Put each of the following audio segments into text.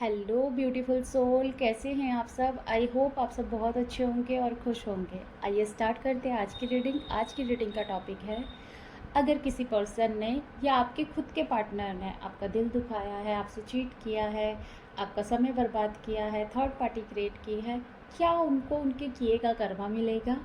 Hello beautiful soul, कैसे हैं आप सब। आई होप आप सब बहुत अच्छे होंगे और खुश होंगे। आइए स्टार्ट करते हैं आज की रीडिंग। आज की रीडिंग का टॉपिक है, अगर किसी पर्सन ने या आपके खुद के पार्टनर ने आपका दिल दुखाया है, आपसे चीट किया है, आपका समय बर्बाद किया है, थर्ड पार्टी क्रिएट की है, क्या उनको उनके किए का कर्मा मिलेगा।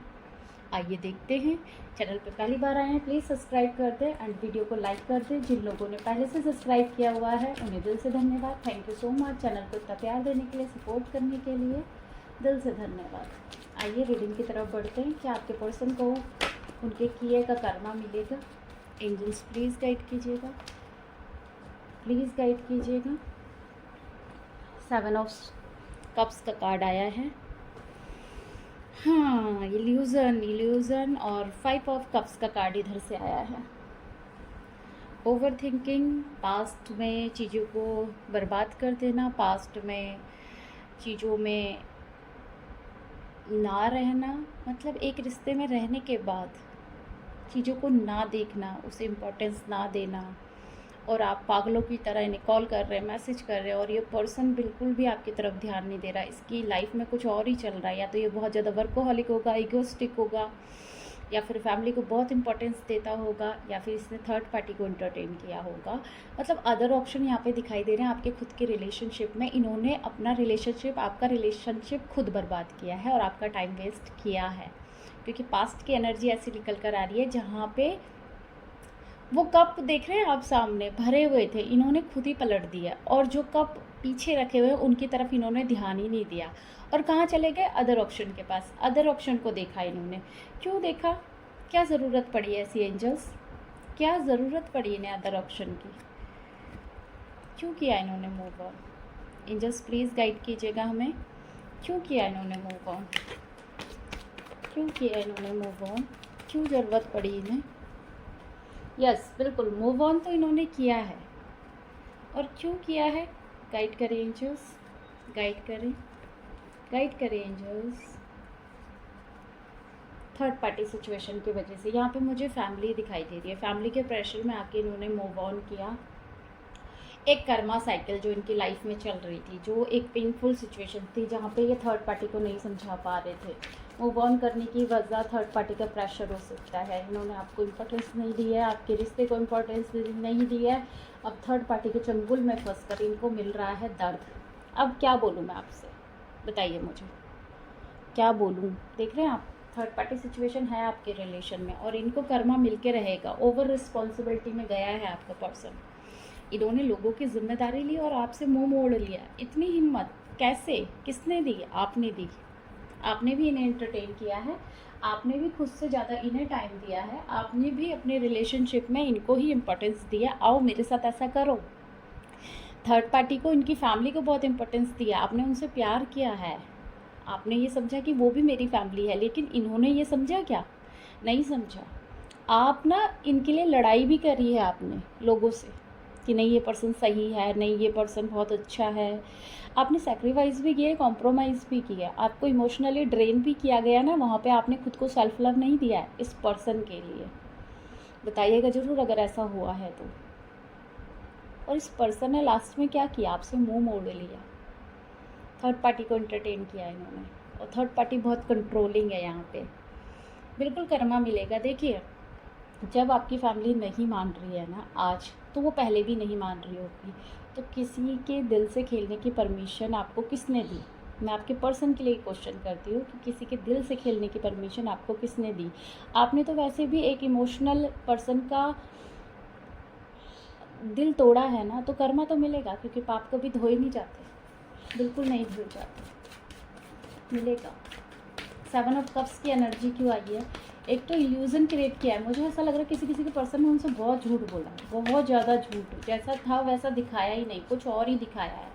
आइए देखते हैं। चैनल पर पहली बार आए हैं प्लीज़ सब्सक्राइब कर दें एंड वीडियो को लाइक कर दें। जिन लोगों ने पहले से सब्सक्राइब किया हुआ है उन्हें दिल से धन्यवाद। Thank you so much channel को इतना प्यार देने के लिए, सपोर्ट करने के लिए दिल से धन्यवाद। आइए रीडिंग की तरफ बढ़ते हैं। क्या आपके पर्सन को उनके किए का कर्मा मिलेगा। एंजल्स प्लीज़ गाइड कीजिएगा, प्लीज़ गाइड कीजिएगा। 7 ऑफ कप्स का कार्ड आया है। हाँ, इल्यूज़न और 5 ऑफ कप्स का कार्ड इधर से आया है। ओवर थिंकिंग, पास्ट में चीज़ों को बर्बाद कर देना, पास्ट में चीज़ों में ना रहना, मतलब एक रिश्ते में रहने के बाद चीज़ों को ना देखना, उसे इम्पोर्टेंस ना देना, और आप पागलों की तरह इन्हें कॉल कर रहे हैं, मैसेज कर रहे हैं, और ये पर्सन बिल्कुल भी आपकी तरफ ध्यान नहीं दे रहा। इसकी लाइफ में कुछ और ही चल रहा है। या तो ये बहुत ज़्यादा वर्कोहॉलिक होगा, इगोस्टिक होगा, या फिर फैमिली को बहुत इंपॉर्टेंस देता होगा, या फिर इसने थर्ड पार्टी को एंटरटेन किया होगा। मतलब अदर ऑप्शन यहाँ पे दिखाई दे रहे हैं। आपके खुद के रिलेशनशिप में इन्होंने अपना रिलेशनशिप, आपका रिलेशनशिप खुद बर्बाद किया है और आपका टाइम वेस्ट किया है, क्योंकि पास्ट की एनर्जी ऐसी निकल कर आ रही है जहाँ पे वो कप देख रहे हैं आप सामने भरे हुए थे, इन्होंने खुद ही पलट दिया, और जो कप पीछे रखे हुए उनकी तरफ इन्होंने ध्यान ही नहीं दिया और कहाँ चले गए, अदर ऑप्शन के पास। अदर ऑप्शन को देखा इन्होंने। क्यों देखा, क्या ज़रूरत पड़ी ऐसी एंजल्स, क्या ज़रूरत पड़ी इन्हें अदर ऑप्शन की, क्यों किया इन्होंने move on. Angels please guide कीजिएगा हमें, क्यों किया इन्होंने मूव ऑन, क्यों किया इन्होंने मूव ऑन, क्यों ज़रूरत पड़ी इन्हें। यस, बिल्कुल मूव ऑन तो इन्होंने किया है, और क्यों किया है। गाइड करें एंजल्स, गाइड करें, गाइड करें एंजल्स। थर्ड पार्टी सिचुएशन की वजह से यहाँ पे मुझे फैमिली दिखाई दे रही है। फैमिली के प्रेशर में आके इन्होंने मूव ऑन किया। एक कर्मा साइकिल जो इनकी लाइफ में चल रही थी, जो एक पेनफुल सिचुएशन थी जहाँ पे ये थर्ड पार्टी को नहीं समझा पा रहे थे। मूव ऑन करने की वजह थर्ड पार्टी का प्रेशर हो सकता है। इन्होंने आपको इम्पोर्टेंस नहीं दी है, आपके रिश्ते को इम्पोर्टेंस नहीं दी है। अब थर्ड पार्टी के चंगुल में फंस कर इनको मिल रहा है दर्द। अब क्या बोलूँ मैं आपसे, बताइए मुझे क्या बोलूँ। देख रहे हैं आप, थर्ड पार्टी सिचुएशन है आपके रिलेशन में और इनको कर्मा मिल के रहेगा। ओवर रिस्पॉन्सिबिलिटी में गया है आपका पर्सन। इन्होंने लोगों की जिम्मेदारी ली और आपसे मुंह मोड़ लिया। इतनी हिम्मत कैसे, किसने दी, आपने दी। आपने भी इन्हें एंटरटेन किया है, आपने भी खुद से ज़्यादा इन्हें टाइम दिया है, आपने भी अपने रिलेशनशिप में इनको ही इम्पोर्टेंस दिया। आओ मेरे साथ ऐसा करो। थर्ड पार्टी को, इनकी फैमिली को बहुत इम्पोर्टेंस दिया, आपने उनसे प्यार किया है, आपने ये समझा कि वो भी मेरी फैमिली है। लेकिन इन्होंने ये समझा क्या, नहीं समझा। आप ना इनके लिए लड़ाई भी करी है आपने लोगों से कि नहीं ये पर्सन सही है, नहीं ये पर्सन बहुत अच्छा है। आपने सेक्रीफाइस भी किया है, कॉम्प्रोमाइज़ भी किया, आपको इमोशनली ड्रेन भी किया गया ना। वहाँ पे आपने खुद को सेल्फ लव नहीं दिया है इस पर्सन के लिए। बताइएगा ज़रूर अगर ऐसा हुआ है तो। और इस पर्सन ने लास्ट में क्या किया, आपसे मुंह मोड़ लिया। थर्ड पार्टी को एंटरटेन किया इन्होंने, और थर्ड पार्टी बहुत कंट्रोलिंग है यहाँ पे। बिल्कुल कर्मा मिलेगा। देखिए, जब आपकी फैमिली नहीं मान रही है ना आज, तो वो पहले भी नहीं मान रही होगी। तो किसी के दिल से खेलने की परमिशन आपको किसने दी। मैं आपके पर्सन के लिए क्वेश्चन करती हूँ कि किसी के दिल से खेलने की परमिशन आपको किसने दी। आपने तो वैसे भी एक इमोशनल पर्सन का दिल तोड़ा है ना, तो कर्मा तो मिलेगा, क्योंकि पाप कभी धोए नहीं जाते, बिल्कुल नहीं धोए जाते, मिलेगा। 7 ऑफ कप्स की एनर्जी क्यों आई है। एक तो इल्यूज़न क्रिएट किया है। मुझे ऐसा लग रहा है किसी किसी के पर्सन ने उनसे बहुत झूठ बोला, बहुत ज़्यादा झूठ, जैसा था वैसा दिखाया ही नहीं, कुछ और ही दिखाया है।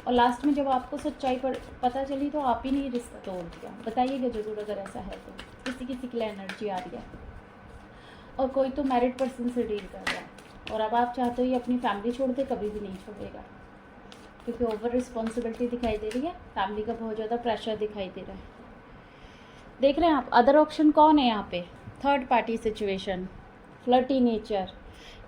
और लास्ट में जब आपको सच्चाई पर पता चली तो आप ही ने रिश्ता तोड़ दिया। बताइएगा ज़रूर अगर ऐसा है तो। किसी किसी के लिए एनर्जी आ रही है, और कोई तो मैरिड पर्सन से डील कर रहा है, और अब आप चाहते हो ये अपनी फैमिली छोड़ दे, कभी भी नहीं छोड़ेगा, क्योंकि ओवर रिस्पॉन्सिबिलिटी दिखाई दे रही है, फैमिली का बहुत ज़्यादा प्रेशर दिखाई दे रहा है। देख रहे हैं आप, अदर ऑप्शन कौन है यहाँ पे, third party situation, flirty nature,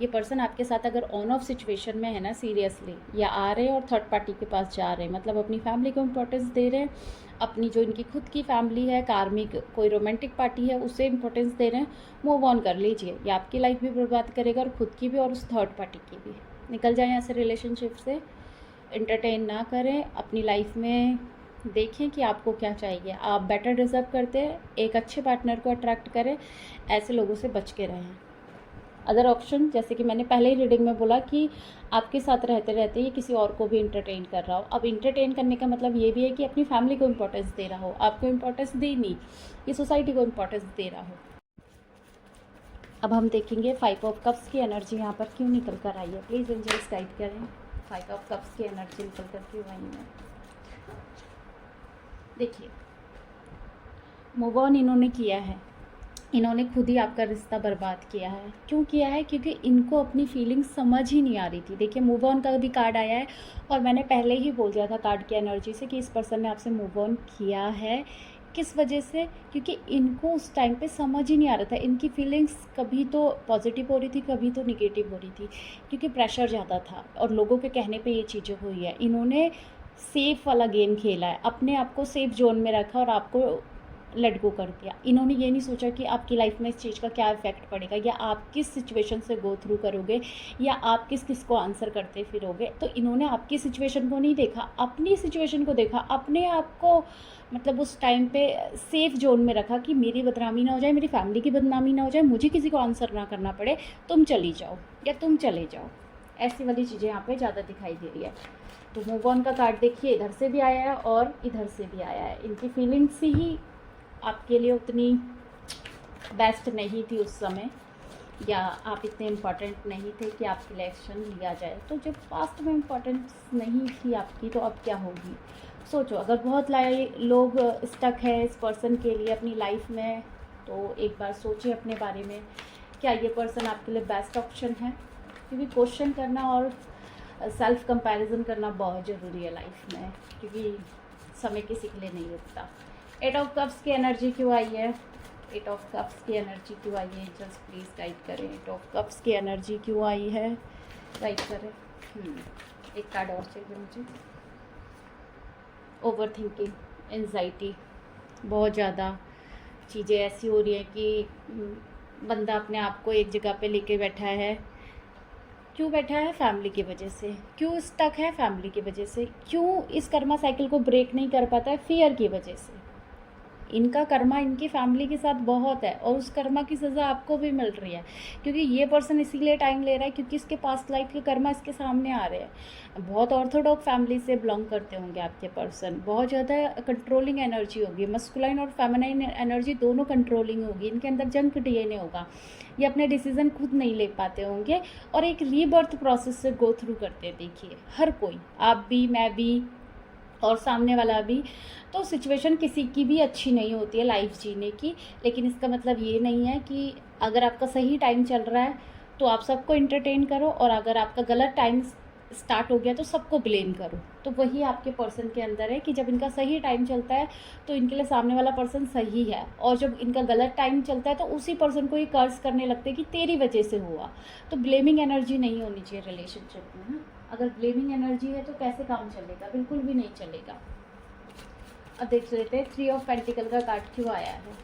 ये पर्सन आपके साथ अगर ऑन ऑफ सिचुएशन में है ना, सीरियसली, या आ रहे हैं और थर्ड पार्टी के पास जा रहे हैं, मतलब अपनी फैमिली को इम्पोर्टेंस दे रहे हैं, अपनी जो इनकी खुद की फैमिली है, कार्मिक कोई रोमांटिक पार्टी है, उसे इंपॉर्टेंस दे रहे हैं, मूव ऑन कर लीजिए। ये आपकी लाइफ भी बर्बाद करेगा और खुद की भी और उस थर्ड पार्टी की भी। निकल जाएँ ऐसे रिलेशनशिप से, एंटरटेन ना करें, अपनी लाइफ में देखें कि आपको क्या चाहिए। आप बेटर डिज़र्व करते हैं, एक अच्छे पार्टनर को अट्रैक्ट करें, ऐसे लोगों से बच के रहें। अदर ऑप्शन, जैसे कि मैंने पहले ही रीडिंग में बोला कि आपके साथ रहते रहते ये किसी और को भी इंटरटेन कर रहा हो। अब इंटरटेन करने का मतलब ये भी है कि अपनी फैमिली को इम्पोर्टेंस दे रहा हो, आपको इम्पोर्टेंस दे नहीं, ये सोसाइटी को इम्पोर्टेंस दे रहा हो। अब हम देखेंगे 5 ऑफ कप्स की एनर्जी यहाँ पर क्यों निकल कर आई है। प्लीज़ एंजल्स गाइड करें, 5 ऑफ कप्स की एनर्जी निकल कर क्यों आई है। देखिए, मूव ऑन इन्होंने किया है, इन्होंने खुद ही आपका रिश्ता बर्बाद किया है। क्यों किया है? क्योंकि इनको अपनी फीलिंग्स समझ ही नहीं आ रही थी। देखिए, मूव ऑन का भी कार्ड आया है और मैंने पहले ही बोल दिया था कार्ड की एनर्जी से कि इस पर्सन ने आपसे मूव ऑन किया है। किस वजह से? क्योंकि इनको उस टाइम पे समझ ही नहीं आ रहा था। इनकी फीलिंग्स कभी तो पॉजिटिव हो रही थी, कभी तो निगेटिव हो रही थी, क्योंकि प्रेशर ज़्यादा था और लोगों के कहने पे ये चीज़ें हुई है। इन्होंने सेफ़ वाला गेम खेला है, अपने आप को सेफ़ जोन में रखा और आपको लेट गो कर दिया। इन्होंने ये नहीं सोचा कि आपकी लाइफ में इस चीज़ का क्या इफ़ेक्ट पड़ेगा, या आप किस सिचुएशन से गो थ्रू करोगे, या आप किस किस को आंसर करते फिरोगे। तो इन्होंने आपकी सिचुएशन को नहीं देखा, अपनी सिचुएशन को देखा, अपने आप को मतलब उस टाइम पे सेफ़ जोन में रखा कि मेरी बदनामी ना हो जाए, मेरी फैमिली की बदनामी ना हो जाए, मुझे किसी को आंसर ना करना पड़े, तुम चली जाओ या तुम चले जाओ। ऐसी वाली चीज़ें यहाँ पे ज़्यादा दिखाई दे रही है। तो मूव ऑन का कार्ड देखिए, इधर से भी आया है और इधर से भी आया है। इनकी फीलिंग्स ही आपके लिए उतनी बेस्ट नहीं थी उस समय, या आप इतने इम्पोर्टेंट नहीं थे कि आपके लिए एक्शन लिया जाए। तो जब पास्ट में इम्पोर्टेंस नहीं थी आपकी, तो अब क्या होगी? सोचो, अगर बहुत लोग स्टक है इस पर्सन के लिए अपनी लाइफ में, तो एक बार सोचिए अपने बारे में, क्या ये पर्सन आपके लिए बेस्ट ऑप्शन है? क्योंकि क्वेश्चन करना और सेल्फ कंपैरिजन करना बहुत ज़रूरी है लाइफ में, क्योंकि समय किसी के लिए नहीं रुकता। 8 ऑफ कप्स की एनर्जी क्यों आई है? 8 ऑफ कप्स की एनर्जी क्यों आई है? जस्ट प्लीज़ गाइड करें। 8 ऑफ कप्स की एनर्जी क्यों आई है? गाइड करें। एक कार्ड और चाहिए मुझे। ओवर थिंकिंग, एंजाइटी, बहुत ज़्यादा चीज़ें ऐसी हो रही हैं कि बंदा अपने आप को एक जगह पे लेके बैठा है। क्यों बैठा है? फैमिली की वजह से। क्यों स्टक है? फैमिली की वजह से। क्यों इस कर्मा साइकिल को ब्रेक नहीं कर पाता है? फियर की वजह से। इनका कर्मा इनकी फैमिली के साथ बहुत है और उस कर्मा की सज़ा आपको भी मिल रही है, क्योंकि ये पर्सन इसीलिए टाइम ले रहा है क्योंकि इसके पास्ट लाइफ के कर्मा इसके सामने आ रहे हैं। बहुत ऑर्थोडॉक्स फैमिली से बिलोंग करते होंगे आपके पर्सन। बहुत ज़्यादा कंट्रोलिंग एनर्जी होगी, मस्कुलाइन और फेमिनाइन एनर्जी दोनों कंट्रोलिंग होगी। इनके अंदर जंक डीएनए होगा, ये अपने डिसीज़न खुद नहीं ले पाते होंगे और एक रीबर्थ प्रोसेस से गो थ्रू करते हैं। देखिए, हर कोई, आप भी, मैं भी और सामने वाला भी। तो सिचुएशन किसी की भी अच्छी नहीं होती है लाइफ जीने की, लेकिन इसका मतलब ये नहीं है कि अगर आपका सही टाइम चल रहा है तो आप सबको एंटरटेन करो, और अगर आपका गलत टाइम स्टार्ट हो गया तो सबको ब्लेम करो। तो वही आपके पर्सन के अंदर है कि जब इनका सही टाइम चलता है तो इनके लिए सामने वाला पर्सन सही है, और जब इनका गलत टाइम चलता है तो उसी पर्सन को ये कर्ज करने लगते हैं कि तेरी वजह से हुआ। तो ब्लेमिंग एनर्जी नहीं होनी चाहिए रिलेशनशिप में ना। अगर ब्लेमिंग एनर्जी है तो कैसे काम चलेगा? बिल्कुल भी नहीं चलेगा। अब देख लेते हैं 3 ऑफ पेंटिकल का कार्ड क्यों आया है।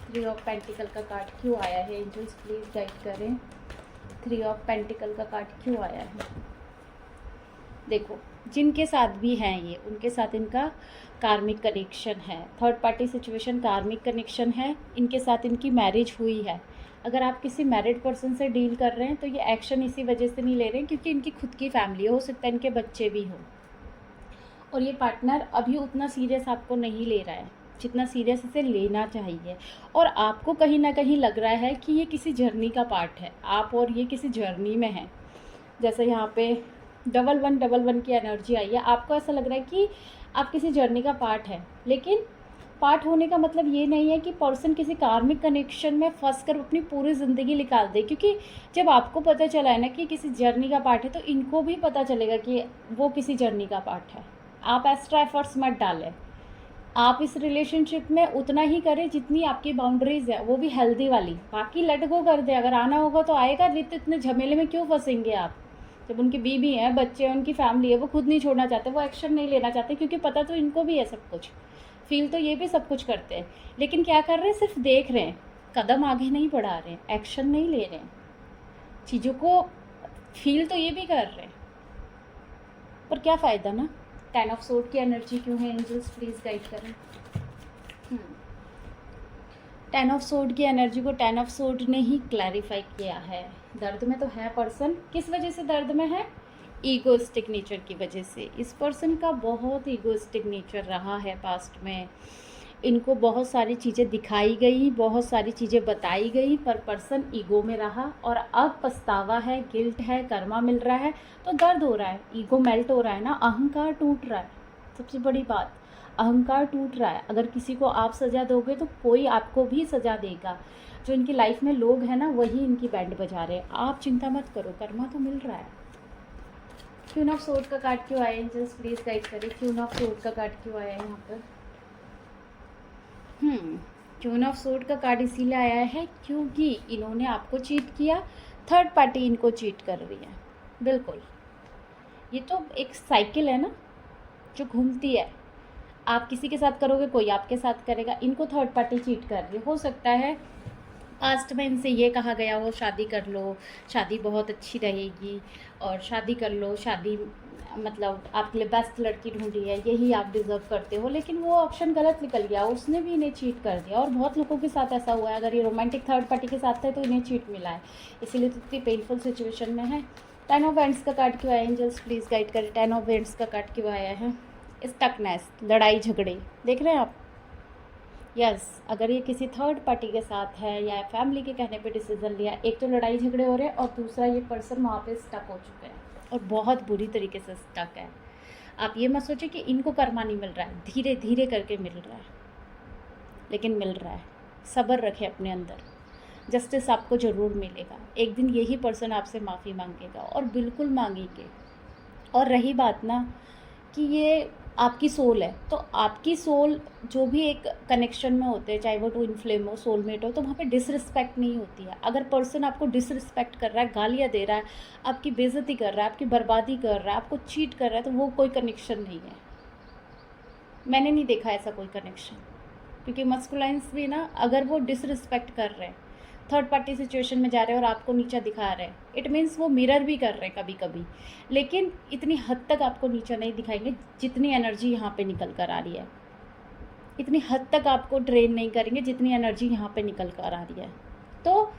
3 ऑफ पेंटिकल का कार्ड क्यों आया है? एंजल्स प्लीज़ गाइड करें। 3 ऑफ पेंटिकल का कार्ड क्यों आया है? देखो, जिनके साथ भी हैं ये, उनके साथ इनका कार्मिक कनेक्शन है। Third party situation karmic connection है। इनके साथ इनकी मैरिज हुई है। अगर आप किसी मैरिड पर्सन से डील कर रहे हैं तो ये एक्शन इसी वजह से नहीं ले रहे हैं क्योंकि इनकी खुद की फैमिली हो सकता है, इनके बच्चे भी हों, और ये पार्टनर अभी उतना सीरियस आपको नहीं ले रहा है जितना सीरियस इसे लेना चाहिए। और आपको कहीं ना कहीं लग रहा है कि ये किसी जर्नी का पार्ट है, आप और ये किसी जर्नी में हैं। जैसे यहाँ पे 1111 की एनर्जी आई है, आपको ऐसा लग रहा है कि आप किसी जर्नी का पार्ट है, लेकिन पार्ट होने का मतलब ये नहीं है कि पर्सन किसी कार्मिक कनेक्शन में फंस कर अपनी पूरी ज़िंदगी निकाल दे। क्योंकि जब आपको पता चला है ना कि किसी जर्नी का पार्ट है, तो इनको भी पता चलेगा कि वो किसी जर्नी का पार्ट है। आप एक्स्ट्रा एफर्ट्स मत डालें, आप इस रिलेशनशिप में उतना ही करें जितनी आपकी बाउंड्रीज है, वो भी हेल्दी वाली। बाकी लेट गो कर दे, अगर आना होगा तो आएगा, नहीं तो इतने झमेले में क्यों फंसेंगे आप। जब उनकी बीवी है, बच्चे हैं, उनकी फैमिली है, वो खुद नहीं छोड़ना चाहते, वो एक्शन नहीं लेना चाहते, क्योंकि पता तो इनको भी है सब कुछ, फील तो ये भी सब कुछ करते हैं, लेकिन क्या कर रहे हैं, सिर्फ देख रहे हैं, कदम आगे नहीं बढ़ा रहे हैं, एक्शन नहीं ले रहे हैं, चीज़ों को फील तो ये भी कर रहे हैं, पर क्या फ़ायदा ना। 10 ऑफ सोर्ड की एनर्जी क्यों है एंजल्स, प्लीज़ गाइड करें। 10 ऑफ सोर्ड की एनर्जी को 10 ऑफ सोर्ड ने ही क्लैरिफाई किया है। दर्द में तो है पर्सन, किस वजह से दर्द में है, ईगोइस्टिक नेचर की वजह से। इस पर्सन का बहुत ईगोइस्टिक नेचर रहा है पास्ट में, इनको बहुत सारी चीज़ें दिखाई गई, बहुत सारी चीज़ें बताई गई, पर पर्सन ईगो में रहा और अब पछतावा है, गिल्ट है, कर्मा मिल रहा है तो दर्द हो रहा है, ईगो मेल्ट हो रहा है ना, अहंकार टूट रहा है। सबसे बड़ी बात, अहंकार टूट रहा है। अगर किसी को आप सज़ा दोगे तो कोई आपको भी सज़ा देगा। जो इनकी लाइफ में लोग हैं ना, वही इनकी बैंड बजा रहे हैं। आप चिंता मत करो, कर्मा तो मिल रहा है। क्वीन ऑफ सोर्ड का कार्ड क्यों आया, जस्ट प्लीज़ गाइड करें। क्वीन ऑफ सोर्ड का कार्ड क्यों आया है यहाँ पर। क्वीन ऑफ सोर्ड का कार्ड इसीलिए आया है क्योंकि इन्होंने आपको चीट किया, थर्ड पार्टी इनको चीट कर रही है। बिल्कुल, ये तो एक साइकिल है ना जो घूमती है। आप किसी के साथ करोगे, कोई आपके साथ करेगा। इनको थर्ड पार्टी चीट कर रही है। हो सकता है पास्ट में इनसे ये कहा गया हो शादी कर लो, शादी बहुत अच्छी रहेगी और शादी कर लो, शादी मतलब आपके लिए बेस्ट लड़की ढूंढी है, यही आप डिज़र्व करते हो, लेकिन वो ऑप्शन गलत निकल गया, उसने भी इन्हें चीट कर दिया। और बहुत लोगों के साथ ऐसा हुआ है। अगर ये रोमांटिक थर्ड पार्टी के साथ है तो इन्हें चीट मिला है, इसीलिए तो इतनी पेनफुल सिचुएशन में है। 10 ऑफ वैंड्स का कार्ड क्यों आया, एंजल्स प्लीज़ गाइड करें। 10 ऑफ वैंड्स का कार्ड क्यों आया है, स्टकनेस, लड़ाई झगड़े देख रहे हैं आप। यस, अगर ये किसी थर्ड पार्टी के साथ है या फैमिली के कहने पे डिसीजन लिया, एक तो लड़ाई झगड़े हो रहे हैं और दूसरा ये पर्सन वहाँ पे स्टक हो चुके हैं और बहुत बुरी तरीके से स्टक है। आप ये मत सोचिए कि इनको कर्मा नहीं मिल रहा है, धीरे धीरे करके मिल रहा है, लेकिन मिल रहा है। सब्र रखें अपने अंदर, जस्टिस आपको ज़रूर मिलेगा। एक दिन यही पर्सन आपसे माफ़ी मांगेगा और बिल्कुल मांगेंगे। और रही बात ना कि ये आपकी सोल है, तो आपकी सोल जो भी एक कनेक्शन में होते हैं, चाहे वो ट्विन फ्लेम हो, सोलमेट हो, तो वहाँ पे डिसरिस्पेक्ट नहीं होती है। अगर पर्सन आपको डिसरिस्पेक्ट कर रहा है, गालियाँ दे रहा है, आपकी बेइज्जती कर रहा है, आपकी बर्बादी कर रहा है, आपको चीट कर रहा है, तो वो कोई कनेक्शन नहीं है। मैंने नहीं देखा ऐसा कोई कनेक्शन, क्योंकि मस्कुलाइंस भी ना, अगर वो डिसरिस्पेक्ट कर रहे हैं, थर्ड पार्टी सिचुएशन में जा रहे हैं और आपको नीचा दिखा रहे हैं, इट मीन्स वो मिरर भी कर रहे हैं कभी कभी, लेकिन इतनी हद तक आपको नीचा नहीं दिखाएंगे जितनी एनर्जी यहाँ पे निकल कर आ रही है। इतनी हद तक आपको ड्रेन नहीं करेंगे जितनी एनर्जी यहाँ पे निकल कर आ रही है। तो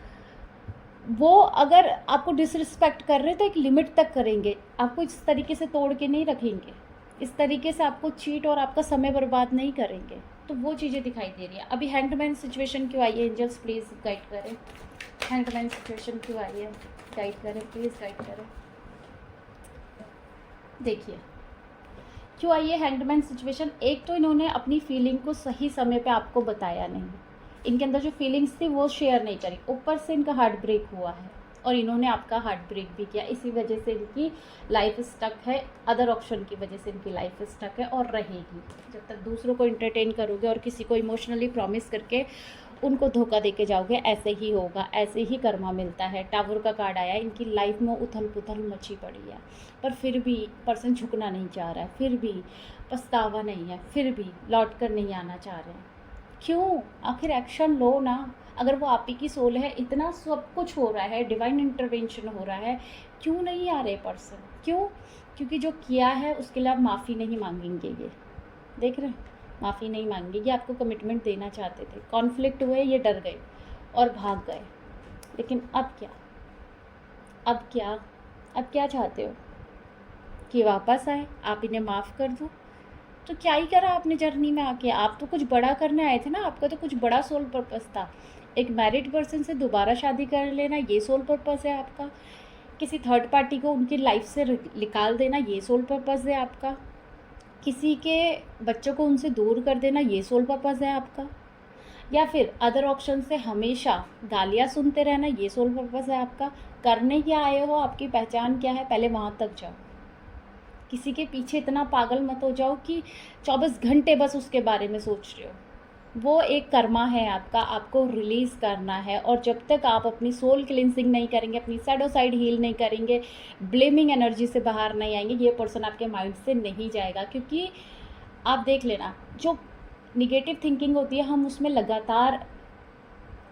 वो अगर आपको डिसरिस्पेक्ट कर रहे हैं तो एक लिमिट तक करेंगे, आपको इस तरीके से तोड़ के नहीं रखेंगे, इस तरीके से आपको चीट और आपका समय बर्बाद नहीं करेंगे। तो वो चीज़ें दिखाई दे रही है। अभी हैंडमैन सिचुएशन क्यों आई है, एंजल्स प्लीज़ गाइड करें। हैंडमैन सिचुएशन क्यों आई है, गाइड करें प्लीज़, गाइड करें। देखिए क्यों आई है हैंडमैन सिचुएशन। एक तो इन्होंने अपनी फीलिंग को सही समय पे आपको बताया नहीं, इनके अंदर जो फीलिंग्स थी वो शेयर नहीं करी, ऊपर से इनका हार्ट ब्रेक हुआ है और इन्होंने आपका हार्ट ब्रेक भी किया। इसी वजह से इनकी लाइफ स्टक है, अदर ऑप्शन की वजह से इनकी लाइफ स्टक है और रहेगी। जब तक दूसरों को इंटरटेन करोगे और किसी को इमोशनली प्रॉमिस करके उनको धोखा देके जाओगे, ऐसे ही होगा, ऐसे ही कर्मा मिलता है। टावर का कार्ड आया, इनकी लाइफ में उथल पुथल मची पड़ी है, पर फिर भी पर्सन झुकना नहीं चाह रहा है, फिर भी पछतावा नहीं है, फिर भी लौट कर नहीं आना चाह रहे हैं। क्यों, आखिर एक्शन लो ना। अगर वो आप ही की सोल है, इतना सब कुछ हो रहा है, डिवाइन इंटरवेंशन हो रहा है, क्यों नहीं आ रहे पर्सन, क्यों? क्योंकि जो किया है उसके लिए आप माफ़ी नहीं मांगेंगे। ये देख रहे हैं, माफ़ी नहीं मांगेंगे। आपको कमिटमेंट देना चाहते थे, कॉन्फ्लिक्ट हुए, ये डर गए और भाग गए, लेकिन अब क्या, अब क्या, अब क्या चाहते हो कि वापस आए, आप इन्हें माफ़ कर दो। तो क्या ही करा आपने जर्नी में आके, आप तो कुछ बड़ा करने आए थे ना, आपका तो कुछ बड़ा सोल पर्पस था। एक मैरिड पर्सन से दोबारा शादी कर लेना, ये सोल पर्पस है आपका। किसी थर्ड पार्टी को उनकी लाइफ से निकाल देना, ये सोल पर्पस है आपका। किसी के बच्चों को उनसे दूर कर देना, ये सोल पर्पस है आपका। या फिर अदर ऑप्शन से हमेशा गालियाँ सुनते रहना, ये सोल पर्पस है आपका। करने क्या आए हो, आपकी पहचान क्या है, पहले वहाँ तक जाओ। किसी के पीछे इतना पागल मत हो जाओ कि 24 घंटे बस उसके बारे में सोच रहे हो। वो एक कर्मा है आपका, आपको रिलीज़ करना है। और जब तक आप अपनी सोल क्लिनसिंग नहीं करेंगे, अपनी शैडो साइड हील नहीं करेंगे, ब्लेमिंग एनर्जी से बाहर नहीं आएंगे, ये पर्सन आपके माइंड से नहीं जाएगा। क्योंकि आप देख लेना, जो निगेटिव थिंकिंग होती है हम उसमें लगातार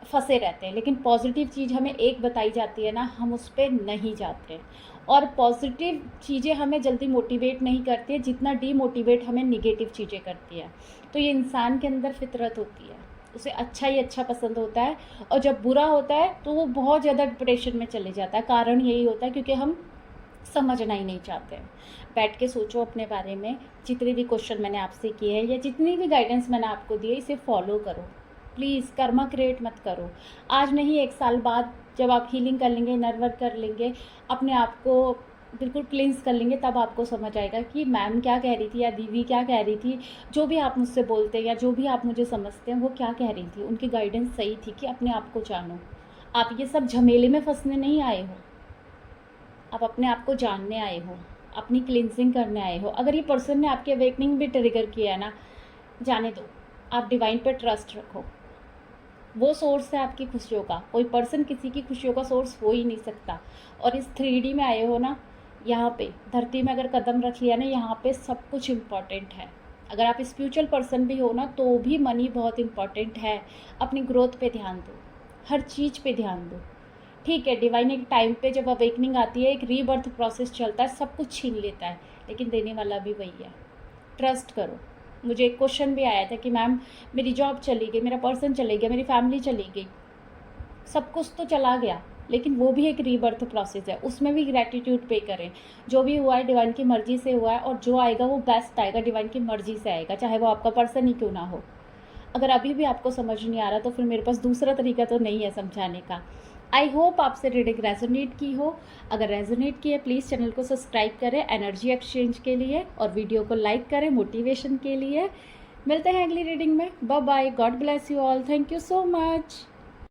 फंसे रहते हैं, लेकिन पॉजिटिव चीज़ हमें एक बताई जाती है ना, हम उस पर नहीं जाते। और पॉजिटिव चीज़ें हमें जल्दी मोटिवेट नहीं करती है जितना डीमोटिवेट हमें निगेटिव चीज़ें करती है। तो ये इंसान के अंदर फितरत होती है, उसे अच्छा ही अच्छा पसंद होता है, और जब बुरा होता है तो वो बहुत ज़्यादा डिप्रेशन में चले जाता है। कारण यही होता है क्योंकि हम समझना ही नहीं चाहते हैं। बैठ के सोचो अपने बारे में, जितने भी क्वेश्चन मैंने आपसे किए हैं या जितनी भी गाइडेंस मैंने आपको दी है, इसे फॉलो करो। प्लीज़ कर्मा क्रिएट मत करो। आज नहीं, 1 साल बाद जब आप हीलिंग कर लेंगे, इनर वर्क कर लेंगे, अपने आप को बिल्कुल क्लींस कर लेंगे, तब आपको समझ आएगा कि मैम क्या कह रही थी या दीदी क्या कह रही थी, जो भी आप मुझसे बोलते हैं या जो भी आप मुझे समझते हैं वो क्या कह रही थी। उनकी गाइडेंस सही थी कि अपने आप को जानो। आप ये सब झमेले में फंसने नहीं आए हो, आप अपने आप को जानने आए हो, अपनी क्लींसिंग करने आए हो। अगर ये पर्सन ने आपकी अवेकनिंग भी ट्रिगर किया है ना, जाने दो। आप डिवाइन पे ट्रस्ट रखो, वो सोर्स है आपकी खुशियों का। कोई पर्सन किसी की खुशियों का सोर्स हो ही नहीं सकता। और इस 3D में आए हो ना, यहाँ पे धरती में अगर कदम रख लिया ना, यहाँ पे सब कुछ इम्पॉर्टेंट है। अगर आप स्पिरिचुअल पर्सन भी हो ना, तो भी मनी बहुत इम्पॉर्टेंट है। अपनी ग्रोथ पे ध्यान दो, हर चीज़ पे ध्यान दो। ठीक है, डिवाइन एक टाइम पे जब अवेकनिंग आती है, एक रीबर्थ प्रोसेस चलता है, सब कुछ छीन लेता है, लेकिन देने वाला भी वही है। ट्रस्ट करो। मुझे एक क्वेश्चन भी आया था कि मैम मेरी जॉब चली गई, मेरा पर्सन चले गया, मेरी फैमिली चली गई, सब कुछ तो चला गया, लेकिन वो भी एक रीबर्थ प्रोसेस है, उसमें भी ग्रैटिट्यूड पे करें। जो भी हुआ है डिवाइन की मर्ज़ी से हुआ है, और जो आएगा वो बेस्ट आएगा, डिवाइन की मर्ज़ी से आएगा, चाहे वो आपका पर्सन ही क्यों ना हो। अगर अभी भी आपको समझ नहीं आ रहा तो फिर मेरे पास दूसरा तरीका तो नहीं है समझाने का। आई होप आपसे रीडिंग रेजोनेट की हो। अगर रेजोनेट की है, प्लीज़ चैनल को सब्सक्राइब करें एनर्जी एक्सचेंज के लिए, और वीडियो को लाइक करें मोटिवेशन के लिए। मिलते हैं अगली रीडिंग में। Bye bye, God bless you all, thank you so much.